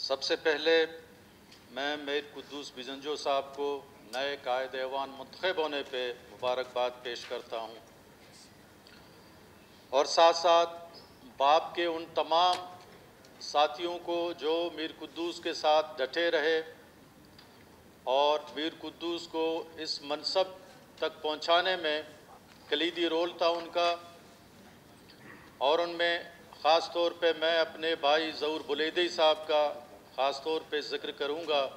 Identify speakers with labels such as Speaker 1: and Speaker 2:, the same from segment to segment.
Speaker 1: سب سے پہلے میں میر قدوس بیزنجو صاحب کو نئے قائد ایوان منتخب ہونے پہ مبارکباد پیش کرتا ہوں، اور ساتھ ساتھ باپ کے ان تمام ساتھیوں کو جو میر قدوس کے ساتھ ڈٹے رہے اور میر قدوس کو اس منصب تک پہنچانے میں کلیدی رول تھا ان کا، اور ان میں خاص طور پہ میں اپنے بھائی ظہور بلیدی صاحب کا خاص طور پہ ذکر کروں گا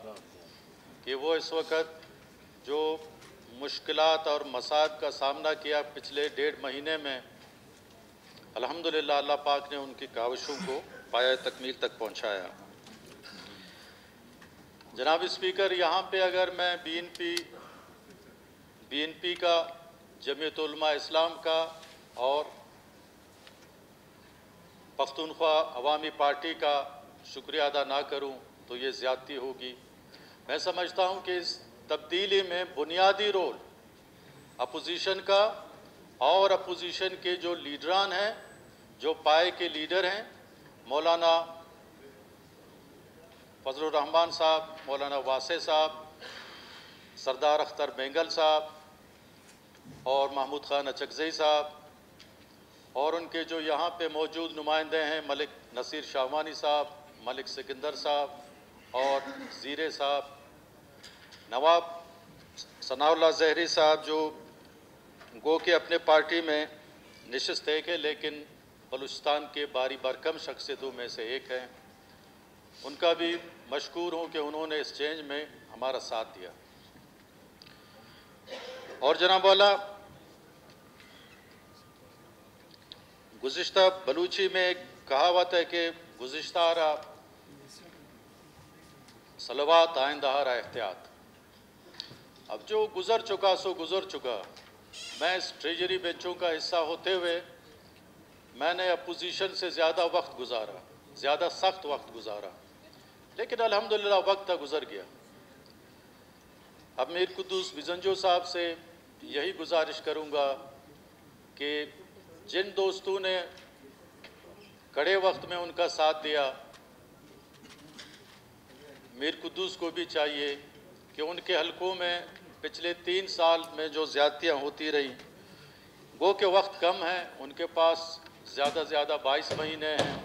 Speaker 1: کہ وہ اس وقت جو مشکلات اور مصائب کا سامنا کیا پچھلے 1.5 مہینے میں، الحمدللہ اللہ پاک نے ان کی کاوشوں کو پایہ تکمیل تک پہنچایا۔ جناب اسپیکر، یہاں پہ اگر میں بی این پی کا، جمعیت علماء اسلام کا اور پختونخوا عوامی پارٹی کا شکریہ ادا نہ کروں تو یہ زیادتی ہوگی۔ میں سمجھتا ہوں کہ اس تبدیلی میں بنیادی رول اپوزیشن کا اور اپوزیشن کے جو لیڈران ہیں، جو پائے کے لیڈر ہیں، مولانا فضل الرحمان صاحب، مولانا واسع صاحب، سردار اختر بینگل صاحب اور محمود خان اچکزئی صاحب، اور ان کے جو یہاں پہ موجود نمائندے ہیں ملک نصیر شاہوانی صاحب، ملک سکندر صاحب اور زیرے صاحب، نواب ثناء اللہ زہری صاحب جو گو کہ اپنے پارٹی میں نشست ایک ہے لیکن بلوچستان کے باری برکم شخصیتوں میں سے ایک ہیں، ان کا بھی مشکور ہوں کہ انہوں نے اس چینج میں ہمارا ساتھ دیا۔ اور جناب والا، گزشتہ بلوچی میں ایک کہاوت ہے کہ گزشتہ رہا صلوات آئندہ رہا احتیاط۔ اب جو گزر چکا سو گزر چکا۔ میں اس ٹریجری بینچوں کا حصہ ہوتے ہوئے میں نے اپوزیشن سے زیادہ وقت گزارا، زیادہ سخت وقت گزارا، لیکن الحمدللہ وقت تک گزر گیا۔ اب میر قدوس بیزنجو صاحب سے یہی گزارش کروں گا کہ جن دوستوں نے کڑے وقت میں ان کا ساتھ دیا، میر قدوس کو بھی چاہیے کہ ان کے حلقوں میں پچھلے 3 سال میں جو زیادتیاں ہوتی رہیں، گو کہ وقت کم ہے، ان کے پاس زیادہ 22 مہینے ہیں۔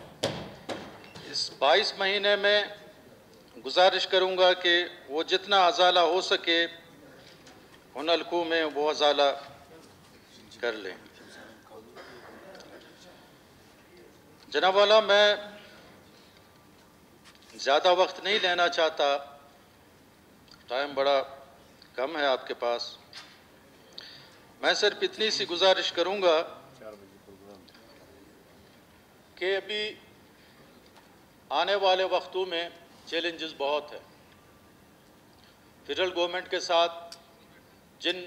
Speaker 1: اس 22 مہینے میں گزارش کروں گا کہ وہ جتنا ازالہ ہو سکے ان حلقوں میں وہ ازالہ کر لیں۔ جناب والا، میں زیادہ وقت نہیں لینا چاہتا، ٹائم بڑا کم ہے آپ کے پاس۔ میں صرف اتنی سی گزارش کروں گا کہ ابھی آنے والے وقتوں میں چیلنجز بہت ہیں۔ فیڈرل گورنمنٹ کے ساتھ جن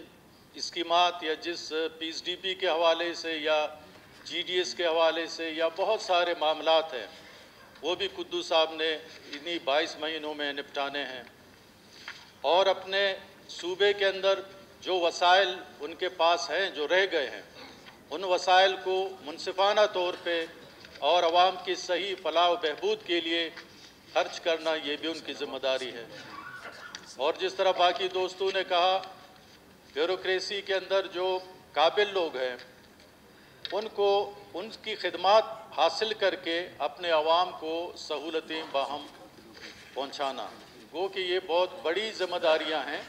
Speaker 1: اسکیمات یا جس پی ایس ڈی پی کے حوالے سے یا جی ڈی ایس کے حوالے سے یا بہت سارے معاملات ہیں، وہ بھی قدوس صاحب نے انہی 22 مہینوں میں نپٹانے ہیں، اور اپنے صوبے کے اندر جو وسائل ان کے پاس ہیں جو رہ گئے ہیں، ان وسائل کو منصفانہ طور پہ اور عوام کی صحیح فلاح و بہبود کے لیے خرچ کرنا، یہ بھی ان کی ذمہ داری ہے۔ اور جس طرح باقی دوستوں نے کہا، بیوروکریسی کے اندر جو قابل لوگ ہیں ان کو ان کی خدمات حاصل کر کے اپنے عوام کو سہولتیں باہم پہنچانا، گو کہ یہ بہت بڑی ذمہ داریاں ہیں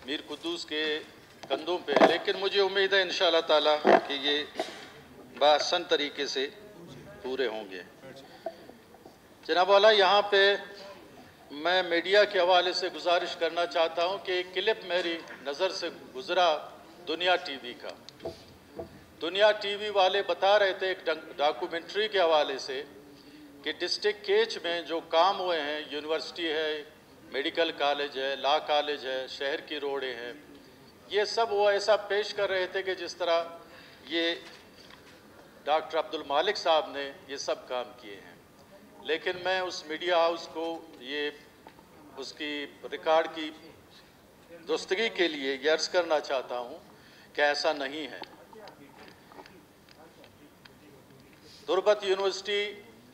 Speaker 1: میر قدوس کے کندھوں پہ، لیکن مجھے امید ہے انشاءاللہ تعالیٰ کہ یہ بآسان طریقے سے پورے ہوں گے۔ جناب والا، یہاں پہ میں میڈیا کے حوالے سے گزارش کرنا چاہتا ہوں کہ ایک کلپ میری نظر سے گزرا دنیا ٹی وی کا۔ دنیا ٹی وی والے بتا رہے تھے ایک ڈاکومنٹری کے حوالے سے کہ ڈسٹرکٹ کیچ میں جو کام ہوئے ہیں، یونیورسٹی ہے، میڈیکل کالج ہے، لا کالج ہے، شہر کی روڈیں ہیں، یہ سب وہ ایسا پیش کر رہے تھے کہ جس طرح یہ ڈاکٹر عبد المالک صاحب نے یہ سب کام کیے ہیں۔ لیکن میں اس میڈیا ہاؤس کو اس کی ریکارڈ کی درستگی کے لیے یہ عرض کرنا چاہتا ہوں کہ ایسا نہیں ہے۔ دربت یونیورسٹی